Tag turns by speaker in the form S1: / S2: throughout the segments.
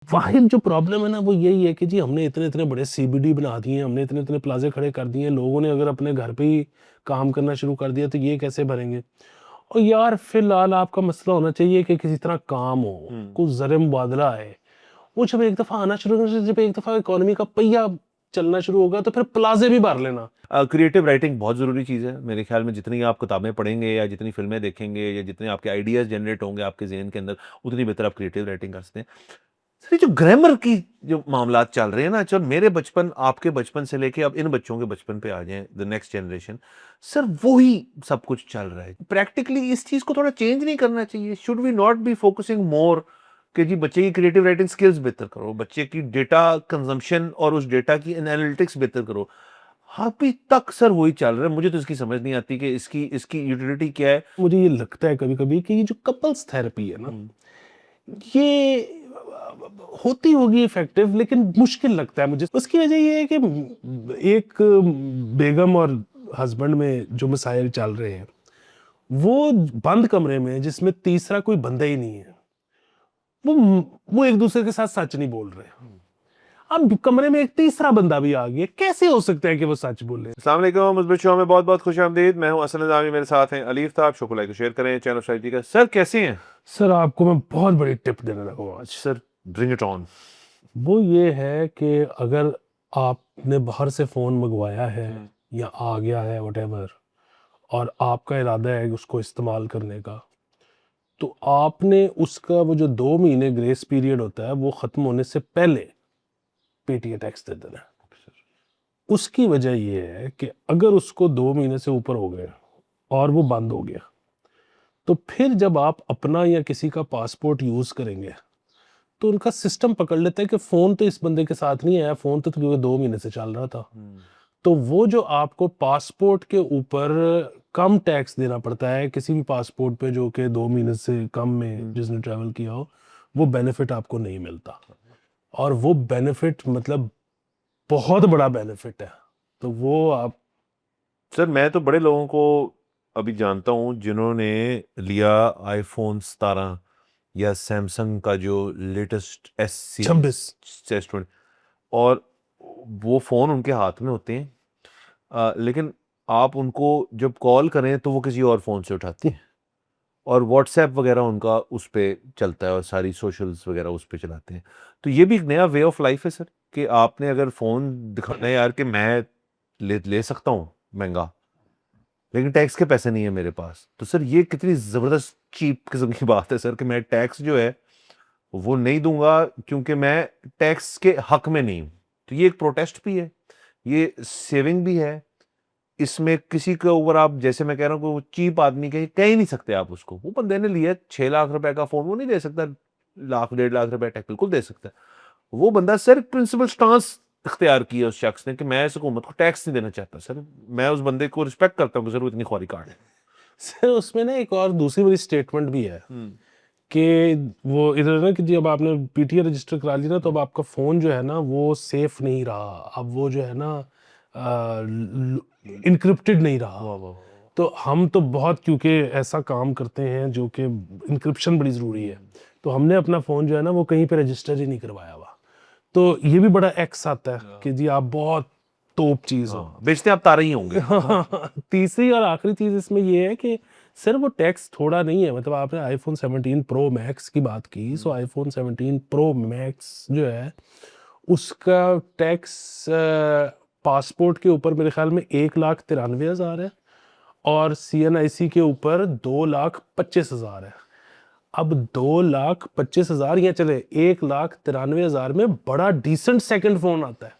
S1: वाहिद जो प्रॉब्लम है ना वो यही है कि जी हमने इतने इतने बड़े सीबीडी बना दिए हैं, हमने इतने इतने प्लाजे खड़े कर दिए हैं, लोगों ने अगर अपने घर पे ही काम करना शुरू कर दिया तो ये कैसे भरेंगे। और यार फिलहाल आपका मसला होना चाहिए कि किसी तरह काम हो, कुछ ज़र मुबादला है, वो जब एक दफ़ा आना शुरू हो, जब एक दफ़ा इकोनॉमी का पहिया चलना शुरू होगा तो फिर प्लाजे भी भर लेना।
S2: क्रिएटिव राइटिंग बहुत ज़रूरी चीज़ है मेरे ख्याल में। जितनी आप किताबें पढ़ेंगे या जितनी फिल्में देखेंगे या जितने आपके आइडियाज़ जनरेट होंगे आपके जहन के अंदर, उतनी बेहतर आप क्रिएटिव राइटिंग कर सकते हैं। सर, ये जो ग्रामर की जो मामलात चल रहे हैं ना, चल मेरे बचपन आपके बचपन से लेके अब इन बच्चों के बचपन पे आ जाएं, द नेक्स्ट जनरेशन, सर वही सब कुछ चल रहा है। प्रैक्टिकली इस चीज़ को थोड़ा चेंज नहीं करना चाहिए? Should we not be focusing more कि जी बच्चे की क्रिएटिव राइटिंग स्किल्स बेहतर करो, बच्चे की डेटा कंजम्पशन और उस डेटा की एनालिटिक्स बेहतर करो। अभी तक सर वही चल रहा है। मुझे तो इसकी समझ नहीं आती कि इसकी इसकी यूटिलिटी क्या है।
S1: मुझे ये लगता है कभी-कभी कि ये जो कपल्स थेरेपी है ना, ये होती होगी इफेक्टिव लेकिन मुश्किल लगता है मुझे। उसकी वजह ये है कि एक बेगम और हस्बैंड में जो मसाइल चल रहे हैं, वो बंद कमरे में जिसमें तीसरा कोई बंदा ही नहीं है, वो वो एक दूसरे के साथ सच नहीं बोल रहे। अब कमरे में एक तीसरा बंदा भी आ गया, कैसे हो सकता है कि वो सच बोले?
S2: अस्सलाम वालेकुम, मुस्बित शो में बहुत बहुत खुश आमदीद। मैं हूं असल निज़ामी, मेरे साथ हैं अलीफ साहब। शो को लाइक शेयर करें, चैनल सब्सक्राइब का। सर कैसे हैं?
S1: सर आपको मैं बहुत बड़ी टिप देने लगा हूं आज।
S2: Sir bring it on.
S1: वो ये है कि अगर आपने बाहर से फ़ोन मंगवाया है या आ गया है व्हाटएवर और आपका इरादा है उसको इस्तेमाल करने का, तो आपने उसका वो जो 2 महीने ग्रेस पीरियड होता है वो ख़त्म होने से पहले पेटीएम टैक्स दे देना है। उसकी वजह ये है कि अगर उसको 2 महीने से ऊपर हो गए और वो बंद हो गया, तो फिर जब आप अपना या किसी का पासपोर्ट यूज़ करेंगे, तो उनका सिस्टम पकड़ लेता है कि फ़ोन तो इस बंदे के साथ नहीं आया, फ़ोन तो क्योंकि 2 महीने से चल रहा था। तो वो जो आपको पासपोर्ट के ऊपर कम टैक्स देना पड़ता है किसी भी पासपोर्ट पे जो कि 2 महीने से कम में जिसने ट्रैवल किया हो, वो बेनिफिट आपको नहीं मिलता। और वो बेनिफिट मतलब बहुत बड़ा बेनिफिट है। तो वो आप
S2: सर मैं तो बड़े लोगों को अभी जानता हूं जिन्होंने लिया आईफोन 17 या सैमसंग का जो लेटेस्ट एस सीरीज
S1: 26
S2: S20, और वो फ़ोन उनके हाथ में होते हैं। लेकिन आप उनको जब कॉल करें तो वो किसी और फ़ोन से उठाते हैं, और व्हाट्सएप वगैरह उनका उस पे चलता है और सारी सोशल्स वगैरह उस पे चलाते हैं। तो ये भी एक नया वे ऑफ लाइफ है सर, कि आपने अगर फ़ोन दिखाना है यार कि मैं ले ले सकता हूँ महंगा, लेकिन टैक्स के पैसे नहीं है मेरे पास, तो सर ये कितनी ज़बरदस्त चीप किस्म की बात है सर, कि मैं टैक्स जो है वो नहीं दूंगा क्योंकि मैं टैक्स के हक में नहीं हूँ। तो ये एक प्रोटेस्ट भी है, ये सेविंग भी है। इसमें किसी के ऊपर आप, जैसे मैं कह रहा हूँ कि वो चीप आदमी कह ही नहीं सकते आप उसको। वो बंदे ने लिया 6 लाख रुपए का फोन, वो नहीं दे सकता लाख 1.5 लाख रुपए टैक्स? बिल्कुल दे सकता है। वो बंदा सर प्रिंसिपल स्टांस इख्तियार किया उस शख्स ने कि मैं इस हुकूमत को टैक्स नहीं देना चाहता। सर मैं उस बंदे को रिस्पेक्ट करता हूँ कि सर वो इतनी ख्वारी कार्ड है।
S1: सर उसमें ना एक और दूसरी बड़ी स्टेटमेंट भी है कि वो इधर ना कि जी अब आपने पीटीए रजिस्टर करा लिया ना तो अब आपका फ़ोन जो है ना वो सेफ नहीं रहा, अब वो जो है ना इनक्रिप्टेड नहीं रहा।
S2: वाह वाह।
S1: तो हम तो बहुत क्योंकि ऐसा काम करते हैं जो कि इनक्रिप्शन बड़ी ज़रूरी है, तो हमने अपना फ़ोन जो है ना वो कहीं पे रजिस्टर ही नहीं करवाया हुआ। तो ये भी बड़ा एक्स आता है कि जी आप बहुत तोप चीज़ हो।
S2: बेचते आप तारे ही होंगे।
S1: तीसरी और आखिरी चीज़ इसमें ये है कि सर वो टैक्स थोड़ा नहीं है, मतलब आपने आईफोन 17 प्रो मैक्स की बात की, सो आईफोन 17 प्रो मैक्स जो है उसका टैक्स पासपोर्ट के ऊपर मेरे ख्याल में 1,93,000 है और सीएनआईसी के ऊपर 2,25,000 है। अब 2,25,000 या चले 1,93,000 में बड़ा डिसेंट सेकंड फोन आता है।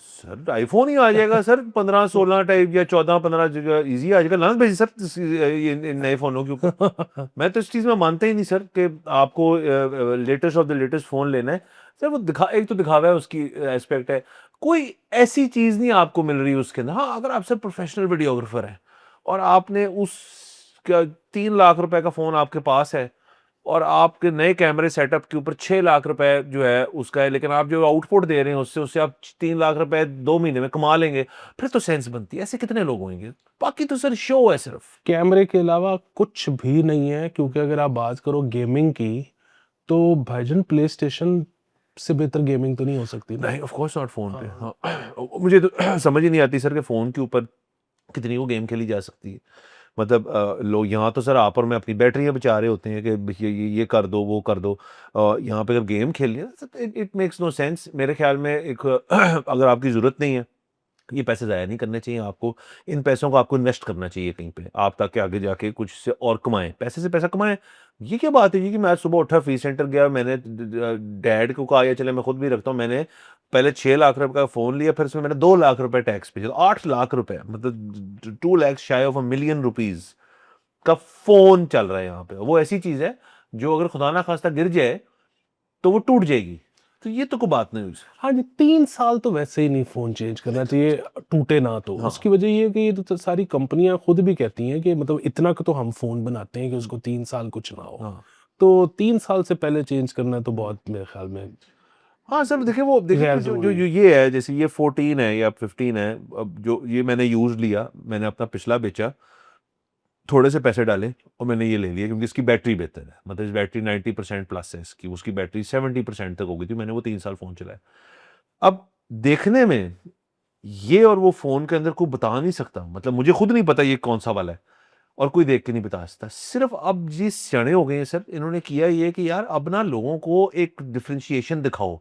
S2: सर आईफोन ही आ जाएगा सर 15-16 टाइप या 14-15 इजी आ जाएगा। लांस भाई सर ये नए फोनों के ऊपर मैं तो इस चीज में मानता ही नहीं सर कि आपको latest of the latest phone लेना है। सर वो एक तो दिखावा है, उसकी एस्पेक्ट है, कोई ऐसी चीज नहीं आपको मिल रही उसके अंदर। हाँ, अगर आप सर प्रोफेशनल वीडियोग्राफर हैं और आपने उस 3 लाख रुपए का फोन आपके पास है और आपके नए कैमरे सेटअप के ऊपर 6 लाख रुपए जो है उसका है, लेकिन आप जो आउटपुट दे रहे हैं उससे उससे आप 3 लाख रुपए 2 महीने में कमा लेंगे, फिर तो सेंस बनती है। ऐसे कितने लोग होंगे? बाकी तो सर शो है सिर्फ।
S1: कैमरे के अलावा कुछ भी नहीं है, क्योंकि अगर आप बात करो गेमिंग की तो भाईजान प्ले स्टेशन से बेहतर गेमिंग तो नहीं हो सकती ना।
S2: नहीं ऑफ कोर्स नॉट फ़ोन पे। हाँ मुझे तो समझ ही नहीं आती सर कि फ़ोन के ऊपर कितनी वो गेम खेली जा सकती है। मतलब लोग यहाँ तो सर आप और मैं अपनी बैटरियाँ बचा रहे होते हैं कि ये कर दो वो कर दो। यहाँ पे जब गेम खेलनी है तो इट मेक्स नो सेंस मेरे ख्याल में। एक अगर आपकी ज़रूरत नहीं है, ये पैसे ज़ाया नहीं करने चाहिए आपको। इन पैसों को आपको इन्वेस्ट करना चाहिए कहीं पे, आप ताकि आगे जाके कुछ से और कमाएँ, पैसे से पैसा कमाएँ। ये क्या बात है जी कि मैं आज सुबह उठा फ़ी सेंटर गया, मैंने डैड को कहा या चले मैं खुद भी रखता हूँ, मैंने पहले 6 लाख रुपए का फ़ोन लिया, फिर उसमें मैंने 2 लाख रुपए टैक्स पे, 8 लाख रुपए, मतलब 2 लाख शाय ऑफ अ मिलियन रुपीज़ का फ़ोन चल रहा है यहाँ पे। वो ऐसी चीज़ है जो अगर खुदा ना खास्ता गिर जाए तो वो टूट जाएगी। तो ये तो कोई बात नहीं हुई सर।
S1: हाँ जी, 3 साल तो वैसे ही नहीं फ़ोन चेंज करना चाहिए, टूटे ना तो।
S2: हाँ।
S1: उसकी वजह ये है कि ये तो सारी कंपनियाँ खुद भी कहती हैं कि मतलब इतना का तो हम फ़ोन बनाते हैं कि उसको 3 साल कुछ ना हो।
S2: हाँ।
S1: तो 3 साल से पहले चेंज करना तो बहुत मेरे ख़्याल में
S2: हाँ सर देखिए वो देखिए
S1: गैर
S2: कि जो
S1: ज़रूरी है।
S2: ये है, जैसे ये 14 है या 15 है, अब जो ये मैंने यूज़ लिया, मैंने अपना पिछला बेचा, थोड़े से पैसे डाले और मैंने ये ले लिया क्योंकि इसकी बैटरी बेहतर है। मतलब इस बैटरी 90% प्लस है इसकी, उसकी बैटरी 70% तक हो गई थी, मैंने वो 3 साल फ़ोन चलाया। अब देखने में ये और वो फ़ोन के अंदर कोई बता नहीं सकता, मतलब मुझे खुद नहीं पता ये कौन-सा वाला है और कोई देख के नहीं बता सकता। सिर्फ़ अब ये सयाने हो गए हैं सर, इन्होंने किया ये कि यार अब ना लोगों को एक डिफरेंशिएशन दिखाओ।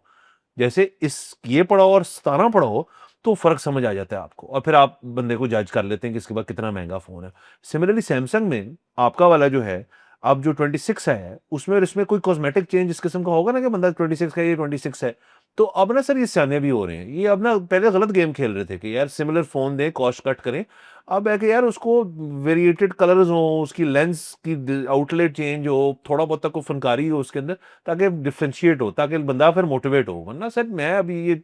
S2: जैसे इस ये पढ़ाओ और 17 पढ़ाओ तो फ़र्क समझ आ जाता है आपको और फिर आप बंदे को जज कर लेते हैं कि इसके बाद कितना महँगा फ़ोन है। सिमिलरली सैमसंग में आपका वाला जो है, अब जो 26 है, उसमें और इसमें कोई कॉस्मेटिक चेंज इस किस्म का होगा ना कि बंदा 26 का है, ये 26 है। तो अब ना सर ये सयाने भी हो रहे हैं। ये अब ना पहले गलत गेम खेल रहे थे कि यार सिमिलर फ़ोन दें, कॉस्ट कट करें। अब है कि यार उसको वेरिएटेड कलर्स हों, उसकी लेंस की आउटलेट चेंज हो, थोड़ा बहुत तक को फनकारी हो उसके अंदर, ताकि डिफरेंशिएट हो, ताकि बंदा फिर मोटिवेट हो। वरना सर मैं अभी ये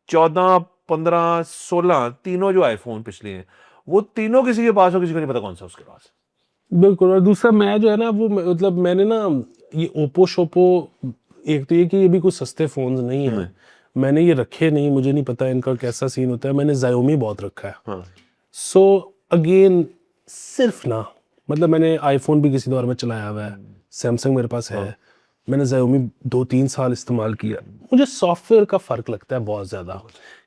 S2: 14, 15, 16 तीनों जो आईफ़ोन पिछले हैं, वो तीनों किसी के पास हो, किसी को नहीं पता कौन-सा उसके पास है।
S1: बिल्कुल। और दूसरा मैं जो है ना वो मतलब मैंने ना ये ओप्पो-शोप्पो, एक तो ये कि ये भी कोई सस्ते फ़ोन्स नहीं हैं।
S2: नहीं।
S1: मैंने ये रखे नहीं, मुझे नहीं पता इनका कैसा सीन होता है। मैंने Xiaomi बहुत रखा है।
S2: हाँ।
S1: सो अगेन सिर्फ़ ना मतलब मैंने आईफ़ोन भी किसी दौर में चलाया हुआ है, सैमसंग मेरे पास है। मैंने Xiaomi 2-3 साल इस्तेमाल किया। मुझे सॉफ्टवेयर का फ़र्क लगता है बहुत ज़्यादा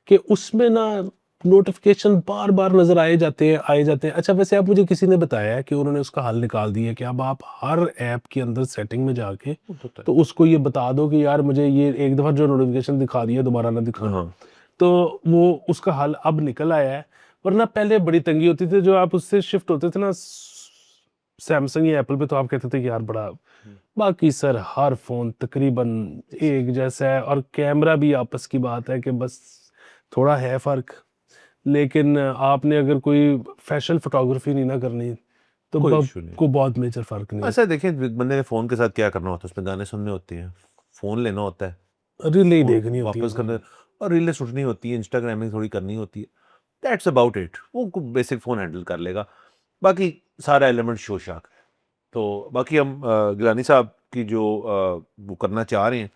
S1: कि उसमें ना नोटिफ़िकेशन बार-बार नज़र आए जाते हैं, आए जाते हैं। अच्छा वैसे अब मुझे किसी ने बताया है कि उन्होंने उसका हल निकाल दिया है कि अब आप हर ऐप के अंदर सेटिंग में जाके तो उसको ये बता दो कि यार मुझे ये एक दफ़ा जो नोटिफ़िकेशन दिखा दी है दोबारा ना दिखाना।
S2: हाँ।
S1: तो वो उसका हल अब निकल आया है। वरना पहले बड़ी तंगी होती थी, जो आप उससे शिफ्ट होते थे ना सैमसंग या एप्पल पे, तो आप कहते थे कि यार बड़ा। बाकी सर हर फ़ोन तकरीबन एक जैसा है और कैमरा भी आपस की बात है कि बस थोड़ा है फ़र्क। लेकिन आपने अगर कोई फैशन फ़ोटोग्राफ़ी नहीं ना करनी तो
S2: कोई इश्यू नहीं।
S1: को बहुत मेजर फ़र्क नहीं है।
S2: अच्छा देखिए बंदे ने फ़ोन के साथ क्या करना होता है, उसमें गाने सुनने होते हैं, फ़ोन लेना होता है,
S1: रीलें ही
S2: फ़ोन
S1: देखनी होती है
S2: वापस
S1: उसमें।
S2: करना और रीलें सुननी होती है, इंस्टाग्रामिंग थोड़ी करनी होती है। That's about it. वो बेसिक फ़ोन हैंडल कर लेगा। बाकी सारा एलिमेंट शोशाक है। तो बाकी हम गिलानी साहब की जो वो करना चाह रहे हैं,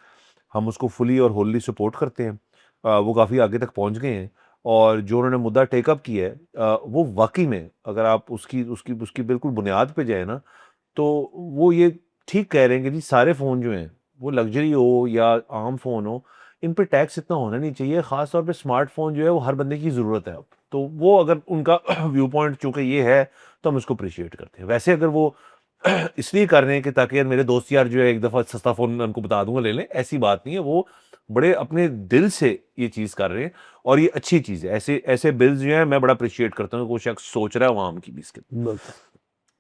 S2: हम उसको फुली और होली सपोर्ट करते हैं। वो काफ़ी आगे तक पहुँच गए हैं और जो उन्होंने मुद्दा टेक अप किया है, वो वाक़ई में अगर आप उसकी उसकी उसकी बिल्कुल बुनियाद पे जाएँ ना, तो वो ये ठीक कह रहे हैं कि जी सारे फ़ोन जो हैं, वो लग्ज़री हो या आम फ़ोन हो, इन पे टैक्स इतना होना नहीं चाहिए। ख़ास तौर पे स्मार्टफ़ोन जो है वो हर बंदे की ज़रूरत है अब। तो वो अगर उनका व्यू पॉइंट चूँकि ये है, तो हम इसको अप्रिशिएट करते हैं। वैसे अगर वो इसलिए कर रहे हैं कि ताकि यार मेरे दोस्त यार जो है एक दफ़ा सस्ता फ़ोन मैं उनको बता दूँगा ले लें, ऐसी बात नहीं है। वो बड़े अपने दिल से ये चीज़ कर रहे हैं और ये अच्छी चीज़ है। ऐसे ऐसे बिल्स जो हैं मैं बड़ा अप्रिशिएट करता हूँ कि कोई शख्स सोच रहा है अवाम की भी इसके।
S1: बिल्कुल।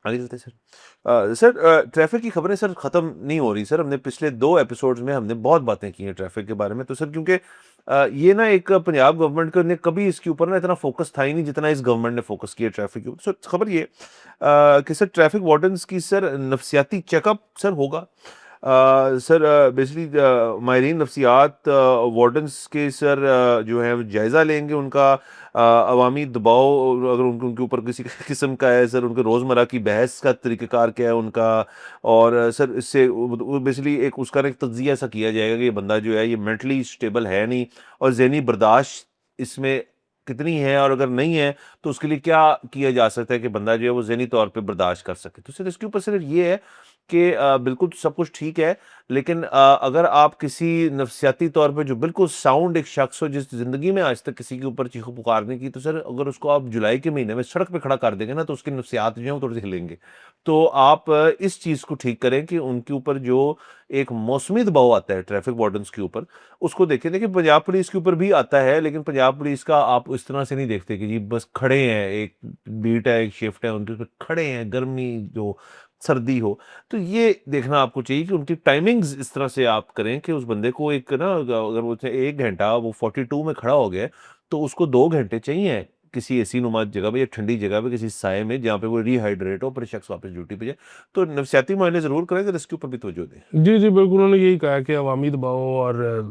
S2: आगे चलते हैं सर। सर ट्रैफ़िक की खबरें सर ख़त्म नहीं हो रही सर। हमने पिछले 2 एपिसोड्स में हमने बहुत बातें की हैं ट्रैफ़िक के बारे में। तो सर क्योंकि ये ना एक पंजाब गवर्नमेंट को ने कभी इसके ऊपर ना इतना फ़ोकस था ही नहीं जितना इस गवर्नमेंट ने फ़ोकस किया ट्रैफ़िक के ऊपर। सर खबर ये कि सर ट्रैफ़िक वार्डन्स की सर नफ़सियाती चेकअप सर होगा। सर बेसिकली माहिरीन नफ़सियात वार्डन्स के सर जो है जायज़ा लेंगे उनका अवामी दबाव अगर उनके उनके ऊपर किसी किस्म का है, सर उनके रोज़मर्रा की बहस का तरीक़ाकार क्या है उनका। और सर इससे वो बेसिकली एक उसका ना एक तज्ज़िया ऐसा किया जाएगा कि ये बंदा जो है ये मेंटली स्टेबल है नहीं और ज़हनी बर्दाश्त इसमें कितनी है और अगर नहीं है तो उसके लिए क्या किया जा सकता है कि बंदा जो है वो ज़हनी तौर पे बर्दाश्त कर सके। तो सर इसके ऊपर सिर्फ ये है कि बिल्कुल सब कुछ ठीक है, लेकिन अगर आप किसी नफ्सियाती तौर पे जो बिल्कुल साउंड एक शख्स हो जिस ज़िंदगी में आज तक किसी के ऊपर चीखो पुकारने की, तो सर अगर उसको आप जुलाई के महीने में सड़क पे खड़ा कर देंगे ना, तो उसकी नफ्सियात जो है वो थोड़ी सी हिलेंगे। तो आप इस चीज़ को ठीक करें कि उनके ऊपर जो एक मौसमी दबाव आता है ट्रैफिक वार्डन्स के ऊपर, उसको देखें। देखिए पंजाब पुलिस के ऊपर भी आता है, लेकिन पंजाब पुलिस का आप इस तरह से नहीं देखते कि जी बस खड़े हैं, एक बीट है, एक शिफ्ट है, उनके ऊपर खड़े हैं, गर्मी जो सर्दी हो। तो ये देखना आपको चाहिए कि उनकी टाइमिंग्स इस तरह से आप करें कि उस बंदे को एक ना, अगर वो 1 घंटा वो 42 में खड़ा हो गया है, तो उसको 2 घंटे चाहिए किसी एसी नुमा जगह पे या ठंडी जगह पे, किसी साए में जहाँ पे वो रिहाइड्रेट हो, फिर शख्स वापस ड्यूटी पे जाए। तो नफसियाती मुआयने ज़रूर करें, तो इसके ऊपर भी तवज्जो दें।
S1: जी जी बिल्कुल, उन्होंने यही कहा कि अवामी दबाव और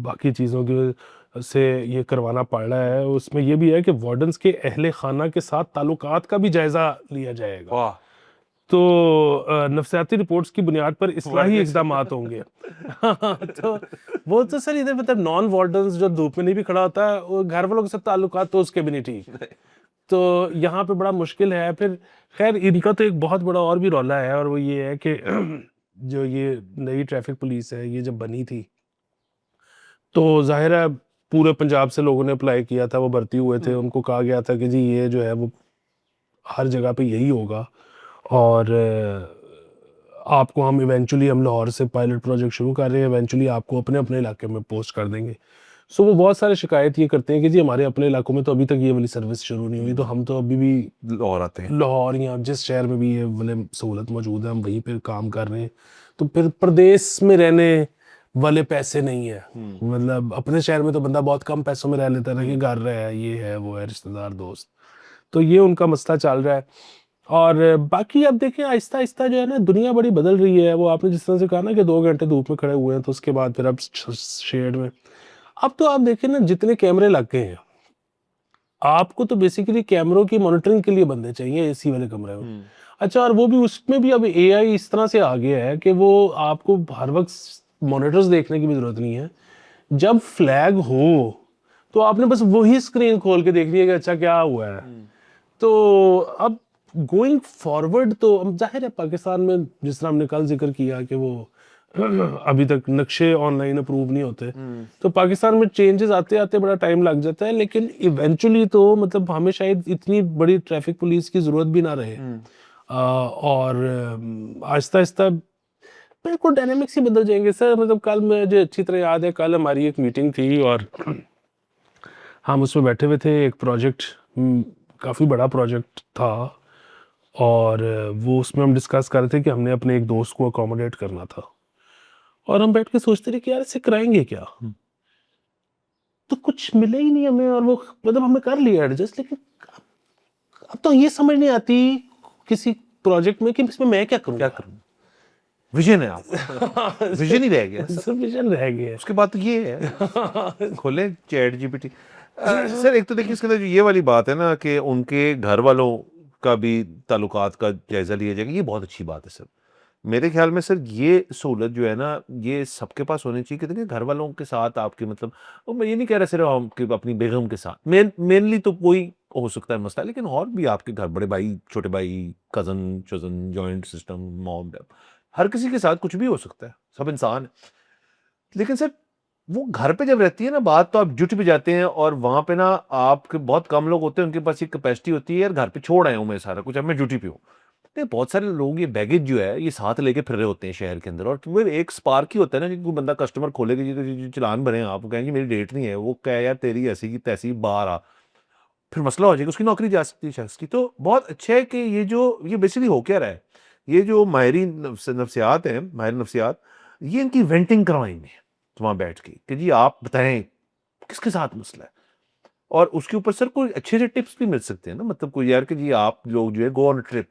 S1: बाकी चीज़ों की से ये करवाना पड़ रहा है। उसमें ये भी है कि वार्डन्स के अहले खाना के साथ ताल्लुकात का भी जायज़ा लिया जाएगा।
S2: वाह,
S1: तो नफ्सियाती रिपोर्ट्स की बुनियाद पर इस्लाही
S2: वर्ड
S1: इक़दामात होंगे। तो वो तो सर इधर मतलब नॉन वार्डन्स जो धूप में नहीं भी खड़ा होता है, वो घर वालों के साथ ताल्लुकात तो उसके भी नहीं ठीक। तो यहाँ पे बड़ा मुश्किल है। फिर खैर इनका तो एक बहुत बड़ा और भी रौला है, और वो ये है कि जो ये नई ट्रैफिक पुलिस है, ये जब बनी थी तो जाहिर है पूरे पंजाब से लोगों ने अप्लाई किया था, वो भर्ती हुए थे, उनको कहा गया था कि जी ये जो है वो हर जगह पे यही होगा, और आपको हम इवेंचुअली हम लाहौर से पायलट प्रोजेक्ट शुरू कर रहे हैं, इवेंचुअली आपको अपने अपने इलाके में पोस्ट कर देंगे। सो वो बहुत सारे शिकायत ये करते हैं कि जी हमारे अपने इलाकों में तो अभी तक ये वाली सर्विस शुरू नहीं हुई, तो हम तो अभी भी
S2: और आते हैं।
S1: लाहौर या जिस शहर में भी ये वाले सहूलत मौजूद है हम वहीं पे काम कर रहे हैं। तो फिर प्रदेश में रहने वाले पैसे नहीं है, मतलब अपने शहर में तो बंदा बहुत कम पैसों में रह लेता है ना, कि घर है, ये है, वो है, रिश्तेदार, दोस्त। तो ये उनका मसला चल रहा है। और बाकी अब देखें आहिस्ता आहिस्ता जो है ना, दुनिया बड़ी बदल रही है। वो आपने जिस तरह से कहा ना कि 2 घंटे धूप में खड़े हुए हैं, तो उसके बाद फिर अब शेड में। अब तो आप देखें ना, जितने कैमरे लग गए हैं, आपको तो बेसिकली कैमरों की मॉनिटरिंग के लिए बंदे चाहिए एसी वाले कमरे में। अच्छा, और वो भी उसमें भी अब एआई इस तरह से आ गया है कि वो आपको हर वक्त मॉनिटर्स देखने की भी जरूरत नहीं है। जब फ्लैग हो तो आपने बस वही स्क्रीन खोल के देखनी है कि अच्छा क्या हुआ है। तो अब गोइंग फॉरवर्ड तो अब जाहिर है पाकिस्तान में, जिस तरह हमने कल जिक्र किया कि वो अभी तक नक्शे ऑनलाइन अप्रूव नहीं होते, तो पाकिस्तान में चेंजेस आते आते बड़ा टाइम लग जाता है, लेकिन इवेंचुअली तो मतलब हमें शायद इतनी बड़ी ट्रैफिक पुलिस की जरूरत भी ना रहे। और आहिस्ता आहिस्ता बिल्कुल डायनेमिक्स ही बदल जाएंगे सर। मतलब कल मुझे अच्छी तरह याद है, कल हमारी एक मीटिंग थी और हम उसमें बैठे हुए थे। एक प्रोजेक्ट, काफ़ी बड़ा प्रोजेक्ट था, और वो उसमें हम डिस्कस कर रहे थे कि हमने अपने एक दोस्त को अकोमोडेट करना था, और हम बैठ के सोचते थे कि यार इसे कराएंगे क्या। तो कुछ मिले ही नहीं हमें, और वो मतलब हमने कर लिया एडजस्ट, लेकिन अब तो ये समझ नहीं आती किसी प्रोजेक्ट में कि इसमें मैं क्या करूँ।
S2: क्या करूँ? विजन है आपका। विजन ही रह गया सर।
S1: विजन रह गया।
S2: उसके बाद तो ये है, खोले चैट जीपीटी। सर एक तो देखिए इसके अंदर जो ये वाली बात है ना कि उनके घर वालों का भी ताल्लुकात का जायजा लिया जाएगा, ये बहुत अच्छी बात है सर। मेरे ख्याल में सर ये सहूलत जो है ना, ये सबके पास होनी चाहिए कि देखिए घर वालों के साथ आपके मतलब, और मैं ये नहीं कह रहा सिर्फ आपके अपनी बेगम के साथ, मेनली तो कोई हो सकता है मसला, लेकिन और भी आपके घर बड़े भाई, छोटे भाई, कजन चजन, जॉइंट सिस्टम, मॉम डैड, हर किसी के साथ कुछ भी हो सकता है, सब इंसान है। लेकिन सर वो घर पे जब रहती है ना बात, तो आप ड्यूटी पे जाते हैं और वहां पे ना आपके बहुत कम लोग होते हैं, उनके पास एक कैपेसिटी होती है, यार घर पे छोड़ आया हूँ मैं सारा कुछ, अब मैं ड्यूटी पे हूँ। नहीं, बहुत सारे लोग ये बैगेज जो है ये साथ लेके फिर रहे होते हैं शहर के अंदर, और वो एक स्पार्क ही होता है ना कि कोई बंदा कस्टमर खोलेगा जी, तो जी चलान भरे, आप कहेंगे मेरी डेट नहीं है, वो कहे यार तेरी ऐसी की तैसी बाहर आ, फिर मसला हो जाएगा, उसकी नौकरी जा सकती है शख्स की। तो बहुत अच्छा है कि ये बेसिकली हो क्या रहा है, ये जो माहिरीन नफ्सियात हैं, माहिर नफ्सियात, ये इनकी वेंटिंग करवाएंगे वहां बैठ के कि जी आप बताएं किसके साथ मसला है, और उसके ऊपर सर कोई अच्छे अच्छे टिप्स भी मिल सकते हैं ना, मतलब कोई यार कि जी आप लोग जो है गो ऑन ट्रिप,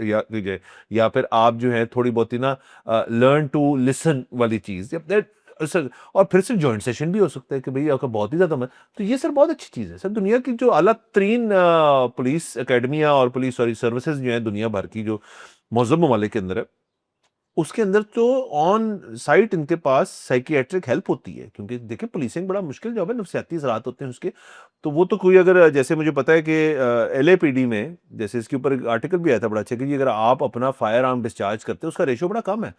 S2: या फिर आप जो है थोड़ी बहुत ही ना लर्न टू लिसन वाली चीज, या सर, और फिर से जॉइंट सेशन भी हो सकता है कि भाई आपका बहुत ही ज्यादा तो ये सर बहुत अच्छी चीज है सर। दुनिया की जो अलग तरीन पुलिस एकेडमियाँ और पुलिस सॉरी सर्विसेज जो है दुनिया भर की, जो मौजूद ममालिक के अंदर है, उसके अंदर तो ऑन साइट इनके पास साइकियाट्रिक हेल्प होती है, क्योंकि देखिए पुलिसिंग बड़ा मुश्किल जॉब है, नफ्सियाती ज़रात होते हैं उसके, तो वो तो कोई अगर जैसे मुझे पता है कि LAPD में जैसे इसके ऊपर एक आर्टिकल भी आया था बड़ा अच्छा कि अगर आप अपना फायर आर्म डिस्चार्ज करते हैं उसका रेशियो बड़ा कम है।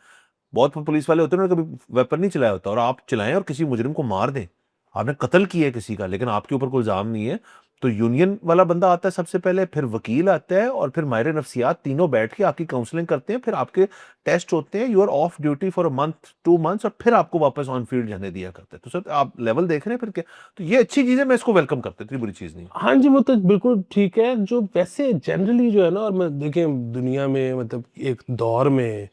S2: बहुत पुलिस वाले होते हैं उन्होंने कभी वेपन नहीं चलाया होता और आप चलाएं और किसी मुजरिम को मार दें, आपने कत्ल किया है किसी का लेकिन आपके ऊपर कोई इल्जाम नहीं है, तो यूनियन वाला बंदा आता है सबसे पहले, फिर वकील आता है और फिर माहिर नफ्सियात, तीनों बैठ के आपकी काउंसलिंग करते हैं, फिर आपके टेस्ट होते हैं, you are off duty for a month 2 months और फिर आपको वापस ऑन फील्ड जाने दिया करते हैं। तो सर आप लेवल देख रहे हैं फिर क्या, तो ये अच्छी चीज है, मैं इसको वेलकम करता हूँ, इतनी बुरी चीज नहीं है।
S1: हाँ जी, वो तो बिल्कुल ठीक है। जो वैसे जनरली जो है ना, और मैं देखें दुनिया में मतलब एक दौर में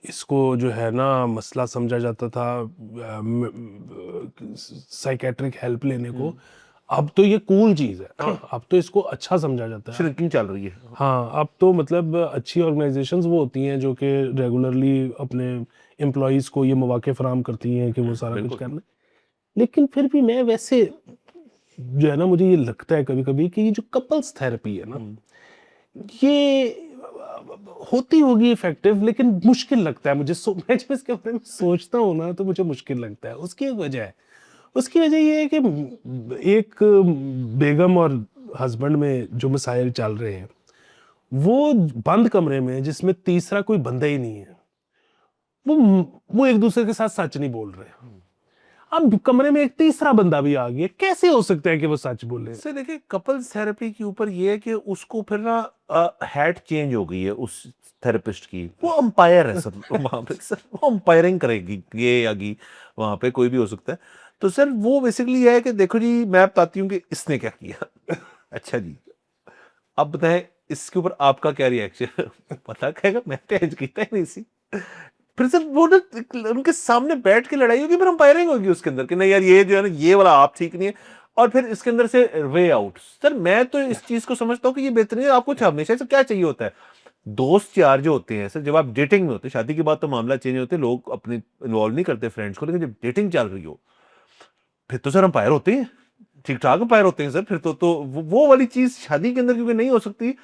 S1: इसको जो है ना मसला समझा जाता था साइकेट्रिक हेल्प लेने को। अब तो ये कूल चीज़ है, अब तो इसको अच्छा समझा जाता है।
S2: श्रिंकिंग चल रही है।
S1: हाँ, अब तो मतलब अच्छी ऑर्गेनाइजेशंस वो होती हैं जो कि रेगुलरली अपने एम्प्लॉयज़ को ये मौके फराहम करती हैं कि वो सारा कुछ
S2: बिल्कुल।
S1: कर लें। लेकिन फिर भी मैं वैसे जो है ना, मुझे ये लगता है कभी-कभी कि ये जो कपल्स थेरेपी है ना, ये होती होगी इफेक्टिव, लेकिन मुश्किल लगता है मुझे। मैं जब इसके बारे में सोचता हूँ ना तो मुझे मुश्किल लगता है। उसकी एक वजह है, उसकी वजह ये है कि एक बेगम और हस्बैंड में जो मसाइल चल रहे हैं, वो बंद कमरे में जिसमें तीसरा कोई बंदा ही नहीं है, वो वो एक दूसरे के साथ सच नहीं बोल रहे। अब कमरे में एक तीसरा बंदा भी आ गया, कैसे हो सकता है कि वो सच बोले?
S2: सर देखिए कपल्स थेरेपी के ऊपर ये है कि उसको फिर ना हैट चेंज हो गई है उस थेरेपिस्ट की, वो अंपायर है सर वहां पे, सर वो अंपायरिंग करेगी ये या गी, वहां पे कोई भी हो सकता है। तो सर वो बेसिकली ये है कि देखो जी मैं बताती हूँ कि इसने क्या किया अच्छा जी अब बताएं इसके ऊपर आपका क्या रिएक्शन पता कहेगा मैं तो एज किया ही नहीं सी। फिर सर वो ना उनके सामने बैठ के लड़ाई होगी, फिर अंपायरिंग होगी उसके अंदर कि नहीं यार ये जो है ना ये वाला आप ठीक नहीं है, और फिर इसके अंदर से वे आउट। सर मैं तो इस चीज को समझता हूँ कि ये बेहतरीन है। आपको हमेशा से क्या चाहिए होता है, दोस्त यार जो होते हैं सर, जब आप डेटिंग में होते हैं, शादी के बाद तो मामला चेंज होते हैं, लोग अपने इन्वॉल्व नहीं करते फ्रेंड्स को, लेकिन जब डेटिंग चल रही हो फिर तो सर अंपायर होते हैं, ठीक ठाक अंपायर होते हैं सर। फिर तो वो वाली चीज शादी के अंदर क्योंकि नहीं हो सकती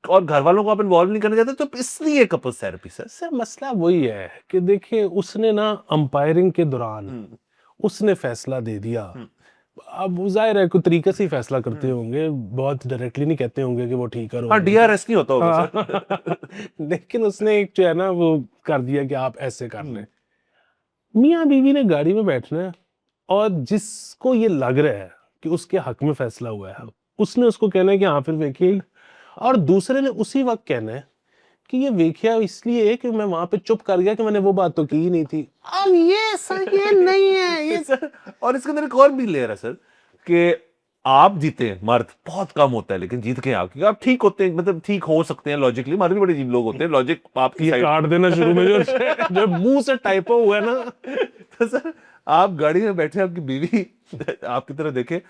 S2: और घर वालों को आप इन्वॉल्व नहीं करना चाहते, तो इसलिए कपल्स थेरेपी सर।
S1: सर मसला वही है कि देखिए उसने ना अंपायरिंग के दौरान उसने फैसला दे दिया। अब वो जाहिर है कोई तरीके से ही फैसला करते होंगे, बहुत डायरेक्टली नहीं कहते होंगे कि वो ठीक करो।
S2: हाँ DRS नहीं होता होगा सर।
S1: हाँ। लेकिन उसने एक जो है ना वो कर दिया कि आप ऐसे कर लें। मियाँ बीवी ने गाड़ी में बैठना है और जिसको ये लग रहा है कि उसके हक में फैसला हुआ है, उसने उसको कहना है कि हाँ फिर देखिए, और दूसरे ने उसी वक्त कहना है कि ये वेख्या इसलिए है कि मैं वहां पे चुप कर गया कि मैंने वो बात तो की ही नहीं थी। अब ये सर ये नहीं है ये
S2: सर और इसके अंदर एक और भी लेयर है सर कि आप जीते हैं, मर्द बहुत कम होता है लेकिन जीत के आप, क्योंकि आप ठीक होते हैं, मतलब ठीक हो सकते हैं लॉजिकली, मर्द भी बड़े अजीब लोग होते हैं, लॉजिक आपकी
S1: ये
S2: साइड
S1: काट देना शुरू में जो जो मुंह से टाइपो हुआ है ना।
S2: तो सर आप गाड़ी में बैठे आपकी बीवी आपकी तरह देखे,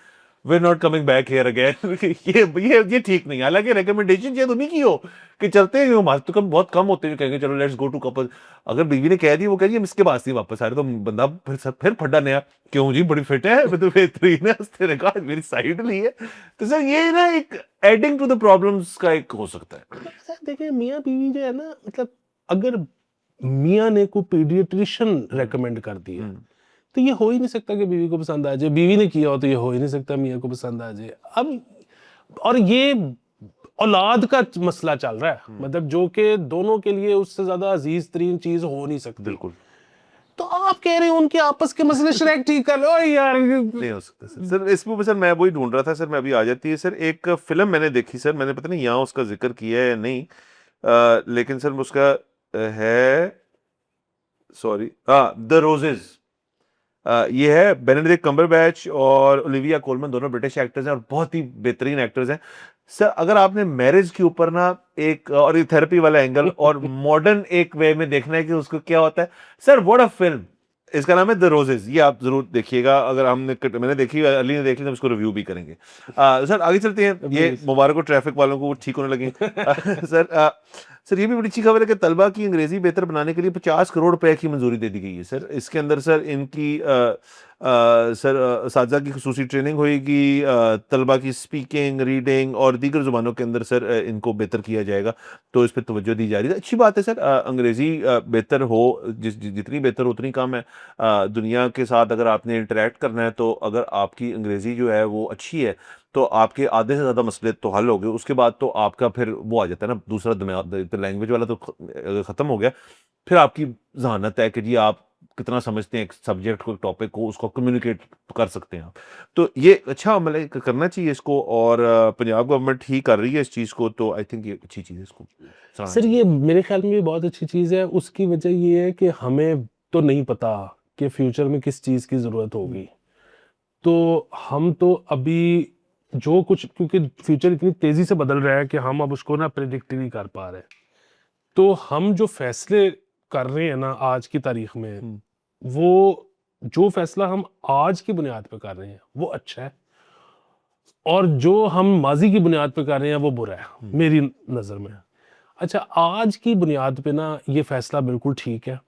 S2: we are not coming back here again ये ठीक नहीं है। हालांकि रिकमेंडेशन शायद उन्हीं की हो कि चलते हैं, हमारे तो कम बहुत कम होते हैं जो कहेंगे चलो लेट्स गो टू कपल। अगर बीवी ने कह दी वो कह दी हम इसके पास नहीं वापस आ रहे, तो बंदा फिर फड्डा नया, क्यों जी बड़ी फिट है मैं तो बेहतरीन है तेरे का मेरी साइड ली है। तो सर ये ना एक एडिंग टू द प्रॉब्लम्स का एक हो सकता है।
S1: सर देखिए मियाँ बीवी जो है ना, मतलब अगर मियाँ ने को पीडियाट्रिशियन रेकमेंड कर दिया तो ये हो ही नहीं सकता कि बीवी को पसंद आ जाए। बीवी ने किया हो तो ये हो ही नहीं सकता मियाँ को पसंद आ जाए। अब और ये औलाद का मसला चल रहा है, मतलब जो कि दोनों के लिए उससे ज्यादा अजीज तरीन चीज हो नहीं सकती।
S2: बिल्कुल
S1: तो आप कह रहे हो उनके आपस के मसले श्रेक ठीक कर लो यार।
S2: नहीं हो सकता सर। सर इसमें भी सर मैं वही ढूंढ रहा था सर, मैं अभी आ जाती है सर। एक फिल्म मैंने देखी सर, मैंने पता नहीं यहाँ उसका जिक्र किया है या नहीं, लेकिन सर उसका है, सॉरी, हाँ द रोजेज। ये है बेनेडिक्ट कम्बरबैच और ओलिविया कोलमन, दोनों ब्रिटिश एक्टर्स हैं और बहुत ही बेहतरीन एक्टर्स हैं सर। अगर आपने मैरिज के ऊपर ना एक और ये थेरेपी वाला एंगल और मॉडर्न एक वे में देखना है कि उसको क्या होता है सर, व्हाट अ फिल्म। इसका नाम है द रोजेज, ये आप जरूर देखिएगा। अगर मैंने देखी, अली ने देख ली, तो हम इसको रिव्यू भी करेंगे। सर आगे चलते हैं, ये मुबारक हो ट्रैफिक वालों को, वो ठीक होने लगे। सर सर ये भी बड़ी अच्छी खबर है कि तलबा की अंग्रेजी बेहतर बनाने के लिए 50 करोड़ रुपए की मंजूरी दे दी गई है सर। इसके अंदर सर इनकी सर असातिज़ा की खसूसी ट्रेनिंग होएगी, तलबा की स्पीकिंग, रीडिंग और दीगर ज़ुबानों के अंदर सर इनको बेहतर किया जाएगा, तो इस पे तवज्जो दी जा रही है। अच्छी बात है सर, अंग्रेज़ी बेहतर हो, जितनी बेहतर हो उतनी कम है। दुनिया के साथ अगर आपने इंटरेक्ट करना है तो अगर आपकी अंग्रेज़ी जो है वो अच्छी है तो आपके आधे से ज़्यादा मसले तो हल हो गए। उसके बाद तो आपका फिर वो आ जाता है ना, दूसरा लैंग्वेज वाला तो ख़त्म हो गया। फिर आपकी ज़हानत है कि जी आप कितना समझते हैं एक सब्जेक्ट को, एक टॉपिक को, उसको कम्युनिकेट कर सकते हैं आप। तो ये अच्छा अमल है, करना चाहिए इसको, और पंजाब गवर्नमेंट ही कर रही है इस चीज़ को, तो आई थिंक ये अच्छी चीज़ है, इसको सराहना
S1: सर
S2: चाहिए।
S1: ये मेरे ख्याल में भी बहुत अच्छी चीज़ है। उसकी वजह ये है कि हमें तो नहीं पता कि फ्यूचर में किस चीज़ की ज़रूरत होगी, तो हम तो अभी जो कुछ, क्योंकि फ्यूचर इतनी तेज़ी से बदल रहा है कि हम अब उसको ना प्रिडिक्ट ही नहीं कर पा रहे, तो हम जो फैसले कर रहे हैं ना आज की तारीख में,
S2: हम्म,
S1: वो जो फैसला हम आज की बुनियाद पे कर रहे हैं वो अच्छा है, और जो हम माजी की बुनियाद पे कर रहे हैं वो बुरा है मेरी नज़र में। अच्छा, आज की बुनियाद पे ना ये फैसला बिल्कुल ठीक है,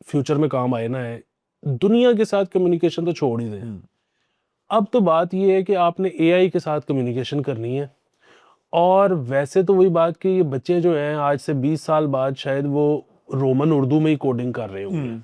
S1: फ्यूचर में काम आए ना आए, दुनिया के साथ कम्युनिकेशन तो छोड़ ही दें।
S2: हम्म,
S1: अब तो बात ये है कि आपने एआई के साथ कम्युनिकेशन करनी है, और वैसे तो वही बात कि ये बच्चे जो हैं आज से 20 साल बाद शायद वो रोमन उर्दू में ही कोडिंग कर रहे होंगे,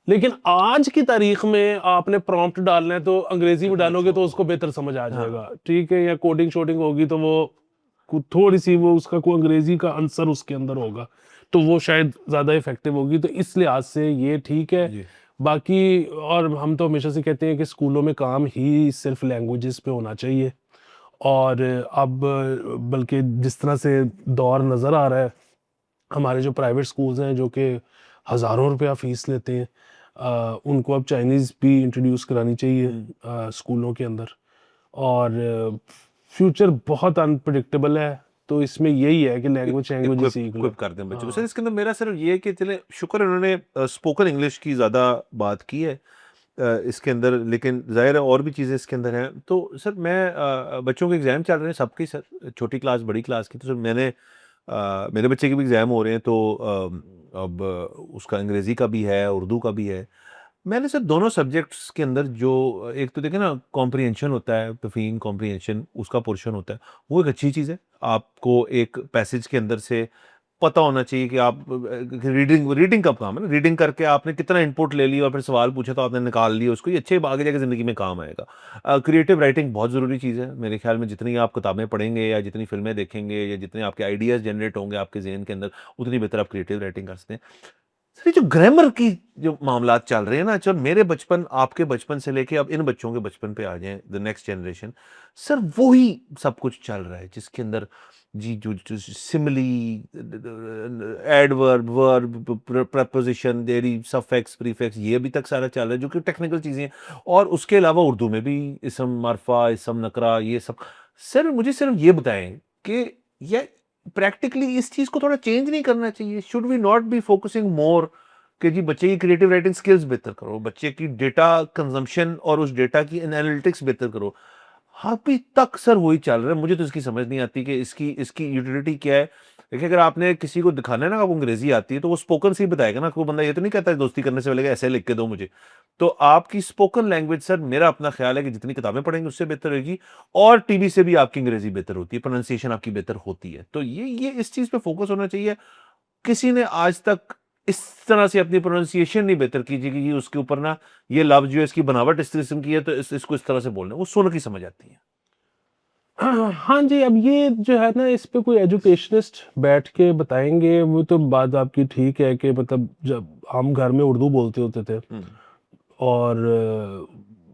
S1: लेकिन आज की तारीख में आपने प्रॉम्प्ट डालना है तो अंग्रेजी में डालोगे तो उसको बेहतर समझ आ जाएगा, ठीक है, या कोडिंग शोडिंग होगी तो वो थोड़ी सी वो उसका कोई अंग्रेजी का आंसर उसके अंदर होगा, तो वो शायद ज़्यादा इफेक्टिव होगी, तो इस लिहाज से ये ठीक है।
S2: जी।
S1: बाकी और हम तो हमेशा से कहते हैं कि स्कूलों में काम ही सिर्फ लैंग्वेजेस पे होना चाहिए, और अब बल्कि जिस तरह से दौर नज़र आ रहा है, हमारे जो प्राइवेट स्कूल्स हैं जो कि हज़ारों रुपया फ़ीस लेते हैं, उनको अब चाइनीज़ भी इंट्रोड्यूस करानी चाहिए स्कूलों के अंदर। और फ्यूचर बहुत अनप्रिडिक्टेबल है, तो इसमें यही है कि लैंग्वेज लैंग्वेज ही सीख लो।
S2: इक्विप कर दें बच्चों को सर।
S1: हाँ।
S2: इसके अंदर मेरा सिर्फ ये है कि चले शुक्र है उन्होंने स्पोकन इंग्लिश की ज़्यादा बात की है इसके अंदर, लेकिन ज़ाहिर है और भी चीज़ें इसके अंदर हैं। तो सर मैं बच्चों के एग्ज़ाम चल रहे हैं सबके सर, छोटी क्लास बड़ी क्लास की, तो सर मैंने मेरे बच्चे के भी एग्ज़ाम हो रहे हैं, तो अब उसका अंग्रेज़ी का भी है, उर्दू का भी है। मैंने सर दोनों सब्जेक्ट्स के अंदर जो एक तो देखें ना, कॉम्प्रिहेंशन होता है, तफ़हीम कॉम्प्रिहेंशन उसका पोर्शन होता है, वो एक अच्छी चीज़ है। आपको एक पैसेज के अंदर से पता होना चाहिए कि आप रीडिंग रीडिंग कब काम है ना, रीडिंग करके आपने कितना इनपुट ले लिया और फिर सवाल पूछा तो आपने निकाल लिया उसको, ये अच्छे आगे जाके ज़िंदगी में काम आएगा। क्रिएटिव राइटिंग बहुत ज़रूरी चीज़ है मेरे ख्याल में। जितनी आप किताबें पढ़ेंगे या जितनी फिल्में देखेंगे या जितने आपके आइडियाज़ जनरेट होंगे आपके ज़हन के अंदर, उतनी बेहतर आप क्रिएटिव राइटिंग कर सकते हैं। सर ये जो ग्रामर की जो मामलात चल रहे हैं ना, चल मेरे बचपन आपके बचपन से लेके अब इन बच्चों के बचपन पे आ जाएं, द नेक्स्ट जनरेशन, सर वो ही सब कुछ चल रहा है जिसके अंदर जी जो सिमिली, एडवर्ब, वर्ब, प्रपोजिशन, देरी, सफिक्स, प्रीफिक्स, ये अभी तक सारा चल रहा है जो कि टेक्निकल चीजें हैं। और उसके अलावा उर्दू में भी इसम, मारफा, इसम, नकरा, ये सब। सर मुझे सिर्फ ये बताएं कि ये प्रैक्टिकली इस चीज को थोड़ा चेंज नहीं करना चाहिए? Should we not be focusing more कि जी बच्चे की क्रिएटिव राइटिंग स्किल्स बेहतर करो, बच्चे की डेटा कंजम्पशन और उस डेटा की एनालिटिक्स बेहतर करो। अभी तक सर वही चल रहा है, मुझे तो इसकी समझ नहीं आती कि इसकी इसकी यूटिलिटी क्या है। देखिए अगर आपने किसी को दिखाना है ना आपको अंग्रेजी आती है तो वो स्पोकन से ही बताएगा ना, कोई बंदा ये तो नहीं कहता है दोस्ती करने से पहले कि ऐसे लिख के दो मुझे। तो आपकी स्पोकन लैंग्वेज सर, मेरा अपना ख्याल है कि जितनी किताबें पढ़ेंगे उससे बेहतर होगी, और टीवी से भी आपकी अंग्रेजी बेहतर होती है, प्रोनाउंसिएशन आपकी बेहतर होती है। तो ये इस चीज पे फोकस होना चाहिए। किसी ने आज तक इस तरह से अपनी प्रोनाउंसिएशन नहीं बेहतर की जी कि उसके ऊपर ना ये लफ्ज जो है इसकी बनावट इस किस्म की है तो इसको इस तरह से बोलना है, वो सुन की समझ आती है।
S1: हाँ हाँ जी, अब ये जो है ना इस पे कोई एजुकेशनिस्ट बैठ के बताएंगे, वो तो बात आपकी ठीक है कि मतलब जब हम घर में उर्दू बोलते होते थे, और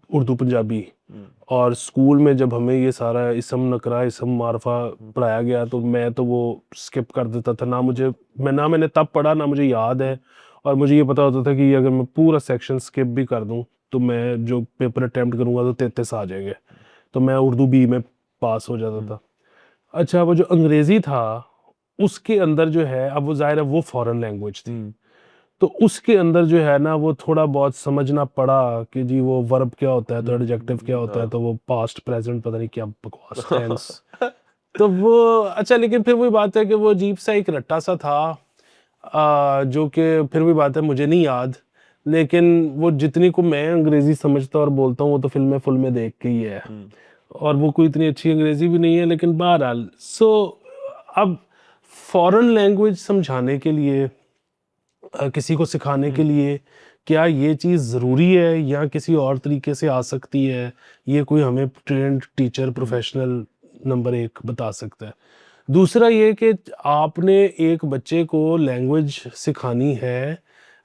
S1: उर्दू पंजाबी,
S2: हम्म,
S1: और स्कूल में जब हमें ये सारा इसम नकरा इसम मारफा पढ़ाया गया तो मैं तो वो स्किप कर देता था, ना मैंने तब पढ़ा ना मुझे याद है, और मुझे ये पता होता था कि अगर मैं पूरा सेक्शन स्किप भी कर दूं तो मैं जो पेपर अटेम्प्ट करूंगा तो 33 आ जाएंगे, तो मैं उर्दू बी में पास हो जाता था। अच्छा, वो जो अंग्रेजी था उसके अंदर जो है, अब वो जाहिर है वो फॉरेन लैंग्वेज थी, तो उसके अंदर जो है ना वो थोड़ा बहुत समझना पड़ा कि जी वो वर्ब क्या होता है, तो एडजेक्टिव क्या होता है, तो वो पास्ट प्रेजेंट पता नहीं क्या बकवास टेंस, तो वो अच्छा, लेकिन फिर वही बात है कि वो अजीब सा एक रट्टा सा था, जो कि फिर भी बात है मुझे नहीं याद, लेकिन वो जितनी को मैं अंग्रेजी समझता और बोलता हूँ वो तो फिल्में फुल में देख के ही है, और वो कोई इतनी अच्छी अंग्रेजी भी नहीं है, लेकिन बहरहाल अब फॉरेन लैंग्वेज समझाने के लिए, किसी को सिखाने के लिए, क्या ये चीज़ ज़रूरी है या किसी और तरीके से आ सकती है, ये कोई हमें ट्रेंड टीचर प्रोफेशनल नंबर 1 बता सकता है। दूसरा ये कि आपने एक बच्चे को लैंग्वेज सिखानी है,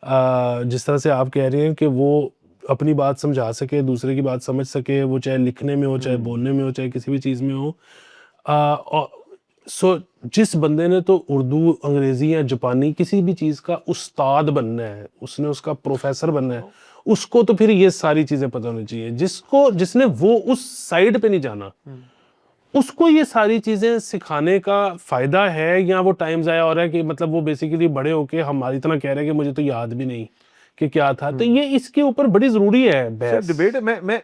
S1: जिस तरह से आप कह रहे हैं कि वो अपनी बात समझा सके, दूसरे की बात समझ सके, वो चाहे लिखने में हो, चाहे बोलने में हो, चाहे किसी भी चीज़ में हो। और सो जिस बंदे ने तो उर्दू, अंग्रेजी या जापानी किसी भी चीज़ का उस्ताद बनना है, उसने उसका प्रोफेसर बनना है, उसको तो फिर ये सारी चीज़ें पता होनी चाहिए। जिसने वो उस साइड पे नहीं जाना, उसको ये सारी चीज़ें सिखाने का फ़ायदा है, या वो टाइम ज़ाया हो रहा है कि मतलब वो बेसिकली बड़े होके हमारी इतना कह रहे हैं कि मुझे तो याद भी नहीं कि क्या था। तो ये इसके ऊपर बड़ी ज़रूरी है
S2: सर
S1: बहस।
S2: डिबेट,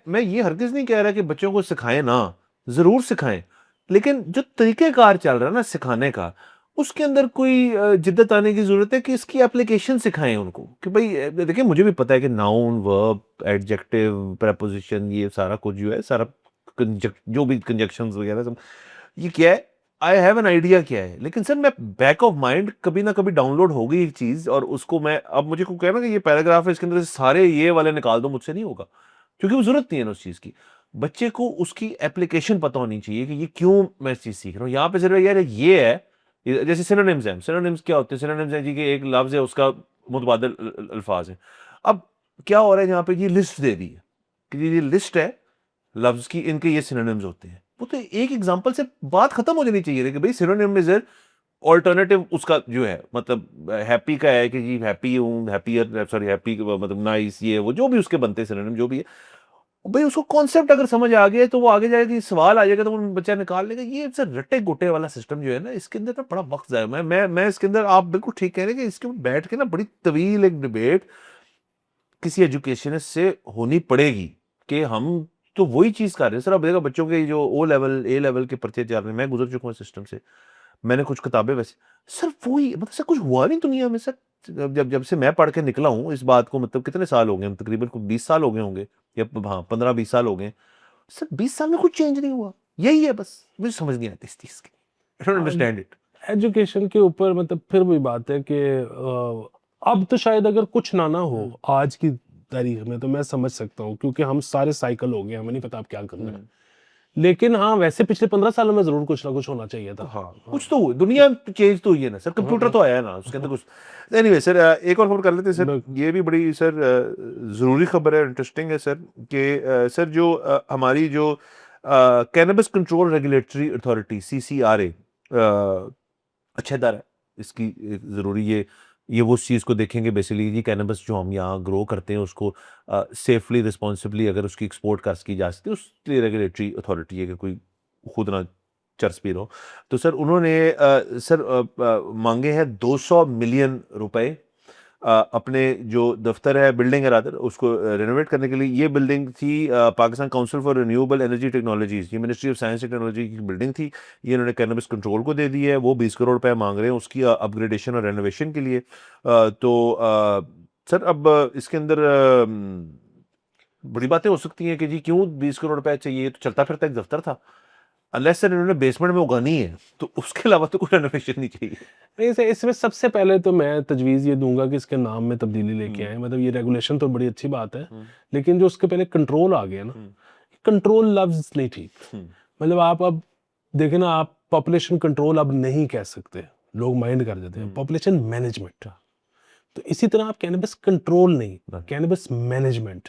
S2: मैं ये हरगिज नहीं कह रहा कि बच्चों को सिखाएं ना, जरूर सिखाएं, लेकिन जो तरीकेकार चल रहा है ना सिखाने का, उसके अंदर कोई जिद्दत आने की जरूरत है कि इसकी एप्लीकेशन सिखाएं उनको। कि भाई देखिए, मुझे भी पता है कि नाउन, वर्ब, एडजेक्टिव, प्रेपोजिशन, ये सारा कुछ जो है, सारा जो भी कंजक्शंस वगैरह सब, ये क्या है, आई हैव एन आइडिया क्या है, लेकिन सर मैं बैक ऑफ माइंड कभी ना कभी डाउनलोड हो गई एक चीज, और उसको मैं अब मुझे को कहना कि ये पैराग्राफ है, इसके अंदर से सारे ये वाले निकाल दो, मुझसे नहीं होगा, क्योंकि वो जरूरत नहीं है ना उस चीज की। बच्चे को उसकी एप्लीकेशन पता होनी चाहिए कि ये क्यों मैं इस चीज सीख रहा हूँ। यहाँ पे सिर्फ यार ये है, जैसे सिनोनिम्स हैं, सिनोनिम्स क्या होते हैं, सिनोनिम्स हैं जी कि एक लफ्ज है उसका मुतबादल अल्फाज है। अब क्या हो रहा है, यहाँ पे ये लिस्ट दे दी है कि ये लिस्ट है लफ्ज की, इनके ये सिनोनिम्स होते हैं। वो तो एक एग्जांपल से बात खत्म हो जानी चाहिए कि भाई सिनोनिम इज ऑल्टरनेटिव उसका जो है, मतलब हैप्पी का है कि जी हैप्पी हूँ, हैप्पियर, सॉरी हैप्पी मतलब नाइस, ये वो जो भी उसके बनते हैं सिनोनिम जो भी है, भाई उसको कॉन्सेप्ट अगर समझ आ गया तो वो आगे जाएगा, सवाल आ जाएगा तो वो बच्चा निकाल लेगा। ये सर रट्टे गोटे वाला सिस्टम जो है ना, इसके अंदर ना बड़ा वक्त जाए। मैं इसके अंदर, आप बिल्कुल ठीक कह रहे हैं कि इसके ऊपर बैठ के ना बड़ी तवील एक डिबेट किसी एजुकेशनिस्ट से होनी पड़ेगी कि हम तो वही चीज कर रहे हैं। सर अब देखो बच्चों के जो ओ लेवल, ए लेवल के पर्चे चल रहे हैं, मैं गुजर चुका हूँ सिस्टम से, मैंने कुछ किताबें वैसे, सर वही मतलब सर कुछ हुआ नहीं दुनिया में सर। जब जब से मैं पढ़ के निकला हूँ इस बात को, मतलब कितने साल हो गए, तकरीबन 20 साल हो गए होंगे, या हाँ 15-20 साल हो गए सर। 20 साल में कुछ चेंज नहीं हुआ, यही है बस। मुझे समझ नहीं आती इस चीज की, I don't understand it.
S1: Education के ऊपर मतलब फिर वही बात है कि अब तो शायद अगर कुछ ना हो आज की तारीख में, तो मैं समझ सकता हूँ, क्योंकि हम सारे साइकिल हो गए, हमें नहीं पता अब क्या करना है। लेकिन हाँ, वैसे पिछले 15 सालों में जरूर कुछ ना कुछ होना चाहिए था।
S2: हाँ कुछ तो हुआ, दुनिया चेंज तो हुई है ना सर, कंप्यूटर तो आया है ना उसके अंदर कुछ। एनीवे सर, एक और खबर कर लेते हैं सर, ये भी बड़ी सर जरूरी खबर है, इंटरेस्टिंग है सर, कि सर जो हमारी जो cannabis control regulatory authority CCRA अच्छे दर है इसकी, जरूरी ये वो उस चीज़ को देखेंगे बेसिकली जी, कैनबिस जो हम यहाँ ग्रो करते हैं उसको सेफली, रिस्पॉन्सिबली अगर उसकी एक्सपोर्ट कर की जा सकती है, उसके लिए रेगुलेटरी अथॉरिटी है कि कोई खुद ना चर्स पी रहो। तो सर उन्होंने मांगे हैं 200 मिलियन रुपए अपने जो दफ्तर है, बिल्डिंग है रादर, उसको रेनोवेट करने के लिए। ये बिल्डिंग थी Pakistan council for renewable energy technologies, ये ministry of science and technology की बिल्डिंग थी। ये इन्होंने कैनबिस कंट्रोल को दे दी है, वो 20 करोड़ रुपए मांग रहे हैं उसकी अपग्रेडेशन और रेनोवेशन के लिए। सर अब इसके अंदर बड़ी बातें हो सकती हैं कि जी क्यों 20 करोड़ रुपए चाहिए, तो चलता फिरता एक दफ्तर था, अनलेस सर इन्होंने बेसमेंट में उगानी है तो उसके अलावा तो कोई रेनोवेशन नहीं चाहिए।
S1: नहीं, इसमें सबसे पहले तो मैं तजवीज़ ये दूंगा कि इसके नाम में तब्दीली लेके आए। मतलब ये रेगुलेशन तो बड़ी अच्छी बात है, लेकिन जो उसके पहले कंट्रोल आ गया ना, कंट्रोल लफ्ज नहीं ठीक। मतलब आप अब देखें ना, आप पॉपुलेशन कंट्रोल अब नहीं कह सकते, लोग माइंड कर देते हैं, पॉपुलेशन मैनेजमेंट। तो इसी तरह आप कैनबिस कंट्रोल नहीं, कैनबिस मैनेजमेंट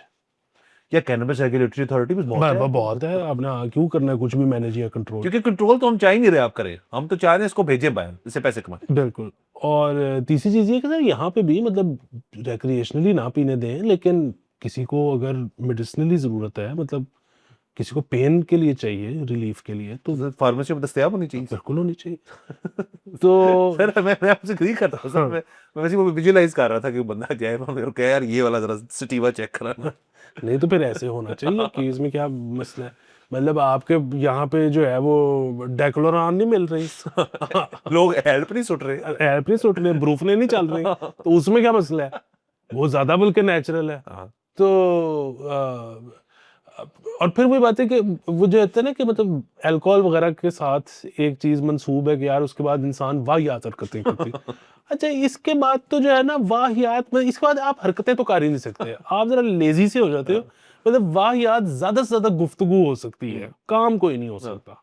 S2: या कैनबिस रेगुलेटरी अथॉरिटी भी बहुत है।
S1: बहुत है। आपने क्यों करना है कुछ भी मैनेज या कंट्रोल,
S2: क्योंकि कंट्रोल तो हम चाह ही नहीं रहे आप करें, हम तो चाह रहे हैं इसको भेजे बाहर, इससे पैसे कमाए।
S1: बिल्कुल। और तीसरी चीज़ ये कि सर यहाँ पे भी मतलब रिक्रिएशनली ना पीने दें, लेकिन किसी को अगर मेडिसिनली ज़रूरत है, मतलब किसी को पेन के लिए चाहिए, रिलीफ के लिए, तो
S2: फार्मेसी में दस्तयाब होनी चाहिए।
S1: बिल्कुल होनी चाहिए। तो
S2: सर मैं आपसे एग्री करता हूँ सर, मैं वैसे वो विजुअलाइज कर रहा था कि बंदा जाए और कहे यार ये वाला जरा सटीवा चेक कराना।
S1: नहीं तो फिर ऐसे होना चाहिए कि इसमें क्या मसला है। मतलब आपके यहाँ पे जो है वो डेक्लोरान नहीं मिल रही,
S2: लोग हेल्प नहीं सुट रहे।
S1: हेल्प नहीं सुट रहे, ब्रूफने नहीं चल रही, तो उसमें क्या मसला है? वो ज्यादा बल्कि नेचुरल है।
S2: हाँ,
S1: तो और फिर वही बात है कि वो जो कहते हैं ना कि मतलब अल्कोहल वगैरह के साथ एक चीज मंसूब है कि यार उसके बाद इंसान वाहियात हरकतें करती। अच्छा, इसके बाद तो जो है ना वाहियात में, इसके बाद आप हरकतें तो कर ही नहीं सकते, आप जरा लेजी से हो जाते हो। मतलब वाहियात ज्यादा से ज्यादा गुफ्तगू हो सकती है, काम कोई नहीं हो
S2: हाँ।
S1: सकता।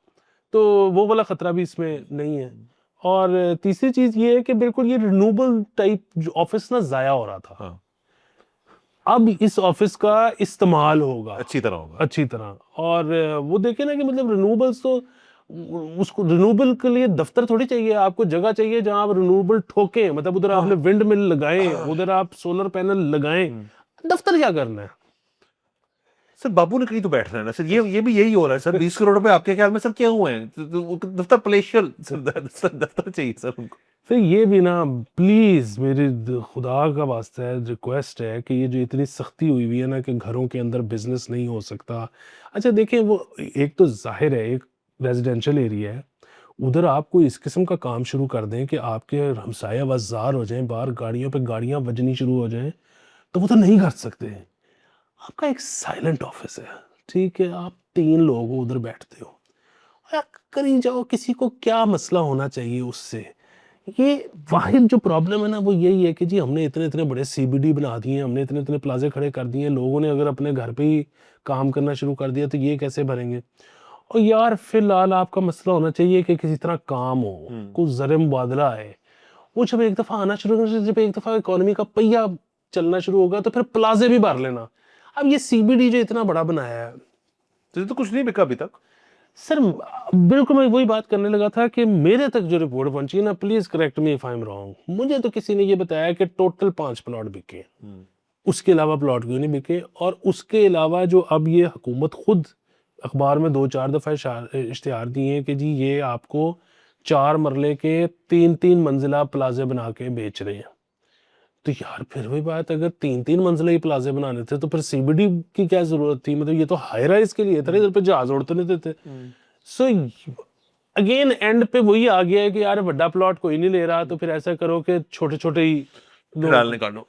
S1: तो वो वाला खतरा भी इसमें नहीं है। और तीसरी चीज ये है कि बिल्कुल ये रिन्यूएबल टाइप ऑफिस ना जाया हो रहा था,
S2: हाँ,
S1: अब इस ऑफिस का इस्तेमाल होगा
S2: अच्छी तरह होगा।
S1: अच्छी तरह। और वो देखे ना कि मतलब रिन्यूएबल्स तो उसको रिन्यूएबल के लिए दफ्तर थोड़ी चाहिए, आपको जगह चाहिए जहां आप रिन्यूएबल ठोकें, मतलब उधर आपने विंड मिल लगाए, उधर आप सोलर पैनल लगाएं, दफ्तर क्या करना है?
S2: सर बाबू ने कहीं तो बैठना है ना सर, ये भी यही हो रहा है सर। 20 करोड़ रुपए आपके ख्याल में सर क्या हुए हैं? दफ्तर पलेशियल सर, दफ्तर चाहिए सर उनको।
S1: फिर ये भी ना, प्लीज मेरी खुदा का वास्ता है, रिक्वेस्ट है कि ये जो इतनी सख्ती हुई हुई है ना कि घरों के अंदर बिजनेस नहीं हो सकता। अच्छा देखें, वो एक तो जाहिर है एक रेजिडेंशियल एरिया है, उधर आप कोई इस किस्म का काम शुरू कर दें कि आपके हमसाए आवाज़ार हो जाएं, बाहर गाड़ियों पे गाड़ियां बजनी शुरू हो जाएं, तो वो तो नहीं कर सकते। आपका एक साइलेंट ऑफिस है, ठीक है, आप 3 लोग हो उधर बैठते हो, या करी जाओ, किसी को क्या मसला होना चाहिए उससे? ये वाहिद जो प्रॉब्लम है ना वो यही है कि जी हमने इतने इतने बड़े सीबीडी बना दिए हैं, हमने इतने इतने प्लाजे खड़े कर दिए हैं, लोगों ने अगर अपने घर पे ही काम करना शुरू कर दिया तो ये कैसे भरेंगे? और यार फिलहाल आपका मसला होना चाहिए कि किसी तरह काम हो, कुछ ज़र मुबादला है। वो जब एक दफ़ा आना शुरू हो, जब एक दफ़ा इकोनॉमी का पहिया चलना शुरू होगा तो फिर प्लाजे भी भर लेना। अब ये सीबीडी जो इतना बड़ा बनाया है,
S2: तो ये तो कुछ नहीं बिका अभी तक।
S1: सर बिल्कुल मैं वही बात करने लगा था कि मेरे तक जो रिपोर्ट पहुंची है ना, please correct me if I am wrong, मुझे तो किसी ने ये बताया कि टोटल 5 प्लॉट बिके हैं। उसके अलावा प्लॉट क्यों नहीं बिके? और उसके अलावा जो अब ये हुकूमत खुद अखबार में 2-4 दफ़ा इश्तिहार दिए हैं कि जी ये आपको 4 मरले के 3-3 मंजिला प्लाजे बना के बेच रहे हैं। तो यार फिर वही बात, अगर 3-3 मंजिला ही प्लाजे बनाने थे तो फिर सीबीडी की क्या जरूरत थी? मतलब ये तो हाई राइज के लिए था, इधर पे जहाज उड़ते नहीं देते। सो अगेन एंड पे वही आ गया है कि यार बड़ा प्लॉट कोई नहीं ले रहा, तो फिर ऐसा करो कि छोटे छोटे ही
S2: फिलहाल
S1: लोग।
S2: निकालो।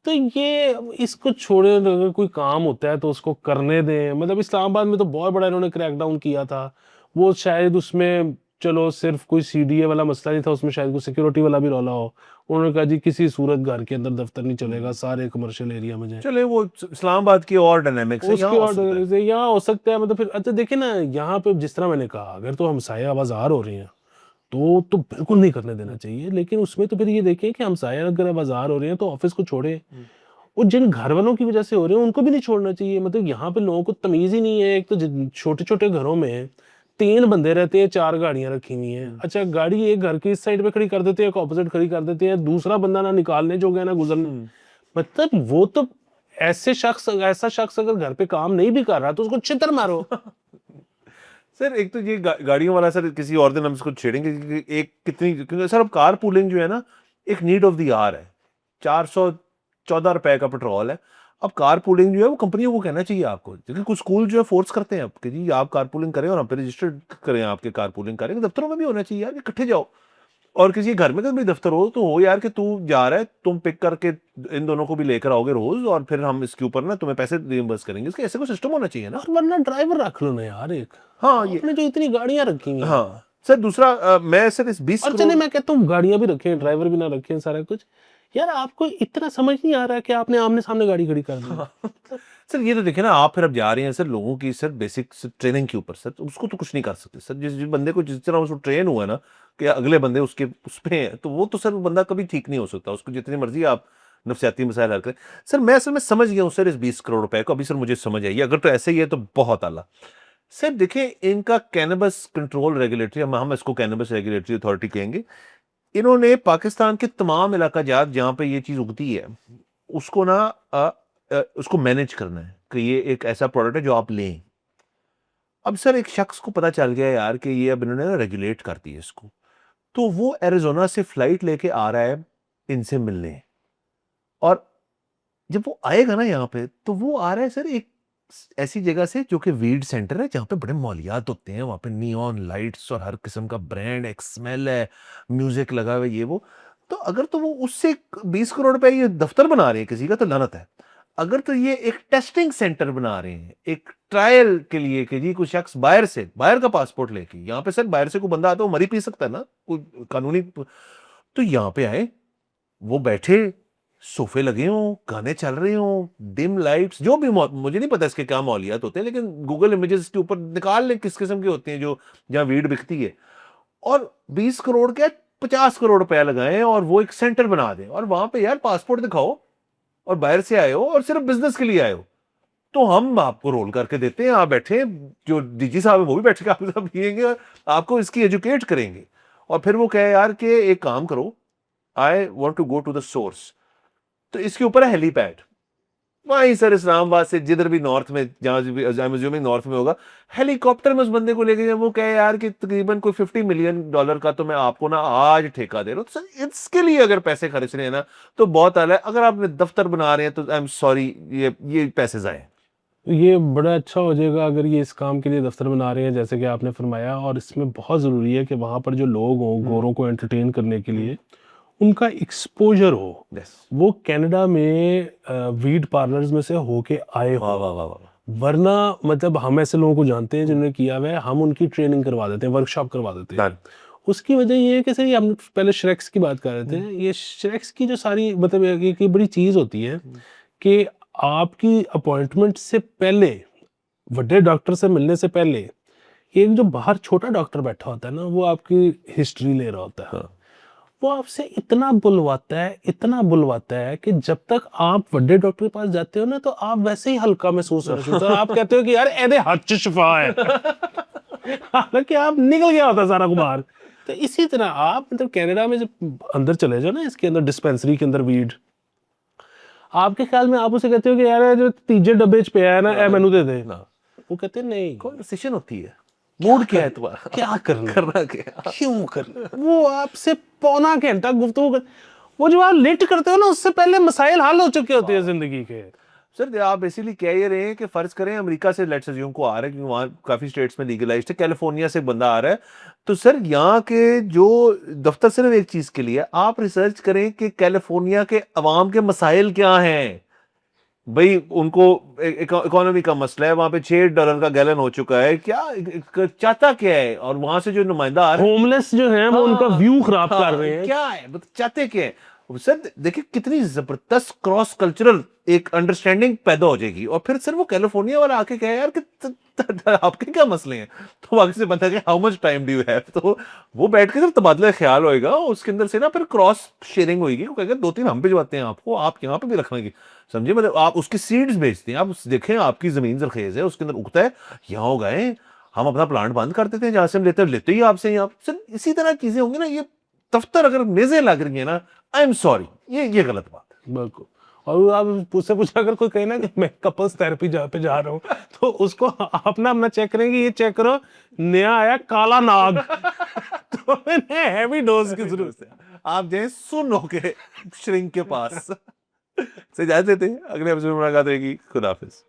S1: तो ये इसको छोड़े, अगर कोई काम होता है तो उसको करने दें। मतलब इस्लामाबाद में तो बहुत बड़ा इन्होंने क्रैकडाउन किया था, वो शायद उसमें चलो सिर्फ कोई सीडीए वाला मसला नहीं था, उसमें शायद कोई सिक्योरिटी वाला भी रौला हो। उन्होंने कहा जी किसी सूरत घर के अंदर दफ्तर नहीं चलेगा, सारे कमर्शियल एरिया में जाए।
S2: चले वो इस्लामाबाद की और डायनामिक्स है, यहाँ
S1: उसके
S2: हो
S1: और
S2: सकता है।
S1: से यहाँ हो सकता है, मतलब फिर अच्छा देखिए ना, यहाँ पे जिस तरह मैंने कहा, अगर तो हमसाया आवाज़ार हो रही हैं तो बिल्कुल नहीं करने देना चाहिए। लेकिन उसमें तो फिर ये देखें कि हमसाया अगर आवाज़ार हो रहे हैं तो ऑफिस को छोड़े, और जिन घर वालों की वजह से हो रहे हैं उनको भी नहीं छोड़ना चाहिए। मतलब यहाँ पे लोगों को तमीज ही नहीं है। एक तो छोटे छोटे घरों में 3 बंदे रहते हैं, 4 गाड़ियां रखी हुई हैं। अच्छा, गाड़ी एक घर की इस साइड पे खड़ी कर देते हैं, एक ऑपोजिट खड़ी कर देते हैं, दूसरा बंदा ना निकालने जो गया ना गुजरने। मतलब वो तो ऐसा शख्स अगर घर पे काम नहीं भी कर रहा तो उसको छितर मारो।
S2: सर एक तो ये गाड़ियों वाला सर किसी और दिन हम इसको छेड़ेंगे, क्योंकि एक कितनी, क्योंकि सर अब कार पूलिंग जो है ना एक नीड ऑफ द आवर है। 414 रुपए का पेट्रोल है। अब कार पूलिंग जो है वो कंपनियों को कहना चाहिए आपको, क्योंकि कुछ स्कूल जो है फोर्स करते हैं अब कि जी आप कार पूलिंग करें और हम पे रजिस्टर्ड करें आपके कार पूलिंग करें। दफ्तरों में भी होना चाहिए यार, इकट्ठे जाओ। और किसी घर में कभी दफ्तर हो तो हो यार कि तू जा रहा है, तुम पिक करके इन दोनों को भी लेकर आओगे रोज, और फिर हम इसके ऊपर ना तुम्हें पैसे रिइंबर्स करेंगे। इसके ऐसे कोई सिस्टम होना चाहिए ना।
S1: और वरना ड्राइवर रख लो ना यार एक,
S2: हाँ ये,
S1: आपने जो इतनी गाड़ियां रखी हुई हैं।
S2: हाँ सर दूसरा मैं सर इस 20
S1: और चले
S2: करोड़
S1: मैं कहता हूँ गाड़ियां भी रखें, ड्राइवर भी ना रखें, सारा कुछ। यार आपको इतना समझ नहीं आ रहा कि आपने आमने सामने गाड़ी खड़ी कर दी?
S2: सर ये तो देखिए ना, आप फिर अब जा रहे हैं सर लोगों की सर बेसिक ट्रेनिंग के ऊपर। सर तो उसको तो कुछ नहीं कर सकते सर। जिस जिस बंदे को जिस तरह उसको ट्रेन हुआ ना कि अगले बंदे उसके उस पे हैं, तो वो तो सर वो बंदा कभी ठीक नहीं हो सकता, उसको जितनी मर्जी आप नफसियाती मसाइल हल करें। सर मैं असल में समझ गया हूँ सर इस 20 करोड़ रुपए को, अभी सर मुझे समझ आई। अगर तो ऐसे ही है तो बहुत आला। सर देखिए इनका कैनबस कंट्रोल रेगुलेटरी, हम इसको कैनबस रेगुलेटरी अथॉरिटी कहेंगे, इन्होंने पाकिस्तान के तमाम इलाका जात जहाँ पे ये चीज़ उगती है उसको ना उसको मैनेज करना है कि ये एक ऐसा प्रोडक्ट है जो आप लें। अब सर एक शख्स को पता चल गया यार कि ये अब इन्होंने ना रेगुलेट कर दिया इसको, तो वो एरिजोना से फ्लाइट लेके आ रहा है इनसे मिलने। और जब वो आएगा ना यहाँ पे तो वो आ रहा है सर एक ऐसी जगह से जो कि वीड सेंटर है, जहाँ पे बड़े मौलियात होते हैं, वहाँ पे नियॉन लाइट्स और हर किस्म का ब्रांड, एक स्मेल है, म्यूजिक लगा हुआ है, ये वो। तो अगर तो वो उससे 20 करोड़ रुपए ये दफ्तर बना रहे हैं किसी का, तो लानत है। अगर तो ये एक टेस्टिंग सेंटर बना रहे हैं, एक ट्रायल के लिए कि जी कोई शख्स बाहर का पासपोर्ट लेके, यहाँ पे सर बाहर से कोई बंदा आता है वो मर ही पी सकता है ना, कोई कानूनी, तो यहाँ पे आए, वो बैठे, सोफे लगे हों, गाने चल रहे हों, डिम लाइट्स, जो भी मुझे नहीं पता इसके क्या मौलियात होते हैं, लेकिन गूगल इमेजेस के ऊपर निकाल लें किस किस्म के होते हैं जो जहाँ वीड बिकती है, और 20 करोड़ क्या 50 करोड़ रुपया लगाएं और वो एक सेंटर बना दें, और वहां पे यार पासपोर्ट दिखाओ और बाहर से आए हो और सिर्फ बिजनेस के लिए आए हो, तो हम आपको रोल करके देते हैं, आप बैठे, जो डीजी साहब है वो भी बैठ के आपके साथ पिएंगे और आपको इसकी एजुकेट करेंगे, और फिर वो कहे यार कि एक काम करो, I want to go to the source, तो इसके ऊपर है हेलीपैड, वहीं सर इस्लामाबाद से जिधर भी नॉर्थ में, जहां भी आई एम अज्यूमिंग नॉर्थ में होगा, हेलीकॉप्टर में उस बंदे को लेके जाए, वो कहे यार कि तकरीबन कोई $50 मिलियन का तो मैं आपको ना आज ठेका दे रहा हूँ, तो सर इसके लिए अगर पैसे खर्च रहे हैं ना, तो बहुत आला है। अगर आप दफ्तर बना रहे हैं तो आई एम सॉरी, ये पैसे जाए।
S1: ये बड़ा अच्छा हो जाएगा अगर ये इस काम के लिए दफ्तर बना रहे हैं जैसे कि आपने फरमाया, और इसमें बहुत ज़रूरी है कि वहाँ पर जो लोग हों गोरों को एंटरटेन करने के लिए उनका एक्सपोजर हो,
S2: यस,
S1: वो कनाडा में वीड पार्लर्स में से होके आए
S2: वाह
S1: हो।
S2: वाह वाह वाह,
S1: वरना मतलब हम ऐसे लोगों को जानते हैं जिन्होंने किया हुआ है, हम उनकी ट्रेनिंग करवा देते हैं, वर्कशॉप करवा देते हैं।
S2: डन,
S1: उसकी वजह ये है कि सही, हम पहले श्रेक्स की बात कर रहे थे, ये श्रेक्स की जो सारी मतलब एक बड़ी चीज़ होती है कि आपकी अपॉइंटमेंट से पहले, बड़े डॉक्टर से मिलने से पहले, एक जो बाहर छोटा डॉक्टर बैठा होता है ना, वो आपकी हिस्ट्री ले रहा होता है।
S2: हाँ,
S1: वो आपसे इतना बुलवाता है कि जब तक आप बड़े डॉक्टर के पास जाते हो ना, तो आप वैसे ही हल्का महसूस होना शुरू होता है, आप कहते हो कि यार एदे हाथ च शिफा है। हालांकि आप निकल गया होता है सारा गुबार। तो इसी तरह आप मतलब कनाडा में जब अंदर चले जाओ ना, इसके अंदर डिस्पेंसरी के अंदर वीड, आपके ख्याल में आप उसे कहते हो कि यार ये जो तीजे डब्बे च पे है ना, ए मेनू दे दे,
S2: ना
S1: वो कहते हैं नहीं,
S2: कॉन्वर्सेशन होती है, मूड क्या है तुम्हारा,
S1: क्या करना है?
S2: करना क्या,
S1: क्यों करना? वो आपसे पौना घंटा गुफ्तगू कर, वो जो आप लेट करते हो ना, उससे पहले मसाइल हल हो चुके होते हैं जिंदगी के।
S2: सर आप बेसिकली कह ये रहे हैं कि फर्ज करें अमेरिका से लेट्स अज्यूम को आ रहा है, क्योंकि वहाँ काफी स्टेट्स में लीगलाइज्ड है, कैलिफोर्निया से बंदा आ रहा है, तो सर यहाँ के जो दफ्तर सिर्फ एक चीज के लिए, आप रिसर्च करें कि कैलिफोर्निया के अवाम के मसाइल क्या हैं। भाई उनको इकोनॉमी का मसला है, वहां पे $6 का गैलन हो चुका है, क्या चाहता क्या है, और वहां से जो नुमाइंदा आ रहे हैं,
S1: होमलेस जो हैं वो उनका
S2: हाँ,
S1: व्यू खराब कर
S2: हाँ,
S1: रहे हैं।
S2: क्या है मतलब चाहते क्या है। सर देखिए कितनी जबरदस्त क्रॉस कल्चरल एक अंडरस्टैंडिंग पैदा हो जाएगी, और फिर सर वो कैलिफोर्निया वाला आके कहे यार कि आपके क्या मसले हैं, तो आगे से बनता है how much time do you have, तो वो बैठ के सर तबादला ख्याल होएगा, उसके अंदर से ना फिर क्रॉस शेयरिंग होगी, वो कहेगा 2-3 हम भिजवाते हैं आपको, आप यहाँ पे भी रखने की, समझे, मतलब आप उसकी सीड्स बेचते हैं, आप देखें आपकी जमीन जरखेज है, उसके अंदर उगता है, यहाँ हो गए, हम अपना प्लांट बंद कर देते हैं, जहां से हम लेते ही आपसे ही, आप सर इसी तरह चीजें होंगी ना, ये दफ्तर अगर मेजें लग रही है ना, आई एम सॉरी, ये गलत बात है।
S1: बिल्कुल। और आप उससे पूछा अगर कोई कहे ना कि मैं कपल्स थेरेपी पे जा रहा हूँ, तो उसको अपना अपना चेक करेंगे, ये चेक करो नया आया काला नाग। तो मैंने हैवी डोज की जरूरत है।
S2: आप जाए सुन होके श्रिंक के पास से इजाजत देते हैं, अगले एपिसोड में मुलाकात होगी, खुदा हाफिज।